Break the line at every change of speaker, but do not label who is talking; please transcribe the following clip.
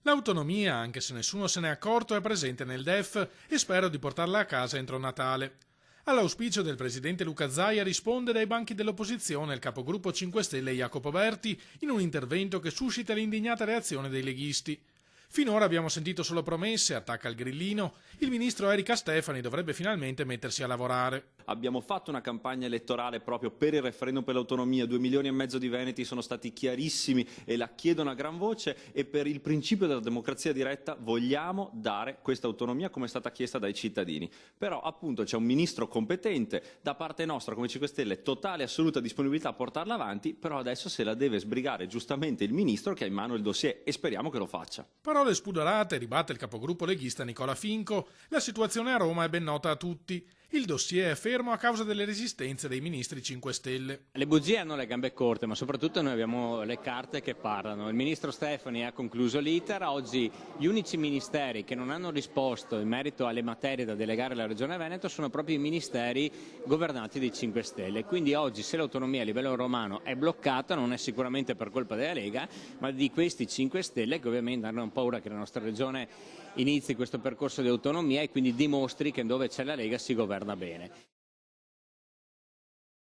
L'autonomia, anche se nessuno se n'è accorto, è presente nel DEF e spero di portarla a casa entro Natale. All'auspicio del presidente Luca Zaia risponde dai banchi dell'opposizione il capogruppo 5 Stelle Jacopo Berti in un intervento che suscita l'indignata reazione dei leghisti. Finora abbiamo sentito solo promesse, attacca il grillino. Il ministro Erika Stefani dovrebbe finalmente mettersi a lavorare.
Abbiamo fatto una campagna elettorale proprio per il referendum per l'autonomia, 2,5 milioni di veneti sono stati chiarissimi e la chiedono a gran voce, e per il principio della democrazia diretta vogliamo dare questa autonomia come è stata chiesta dai cittadini. Però appunto c'è un ministro competente, da parte nostra come 5 Stelle totale e assoluta disponibilità a portarla avanti, però adesso se la deve sbrigare giustamente il ministro che ha in mano il dossier e speriamo che lo faccia.
Parole spudorate, ribatte il capogruppo leghista Nicola Finco. La situazione a Roma è ben nota a tutti. Il dossier è fermo a causa delle resistenze dei ministri 5 Stelle.
Le bugie hanno le gambe corte, ma soprattutto noi abbiamo le carte che parlano. Il ministro Stefani ha concluso l'iter. Oggi gli unici ministeri che non hanno risposto in merito alle materie da delegare alla Regione Veneto sono proprio i ministeri governati dai 5 Stelle. Quindi oggi, se l'autonomia a livello romano è bloccata, non è sicuramente per colpa della Lega, ma di questi 5 Stelle che ovviamente hanno paura che la nostra regione inizi questo percorso di autonomia e quindi dimostri che dove c'è la Lega si governa bene.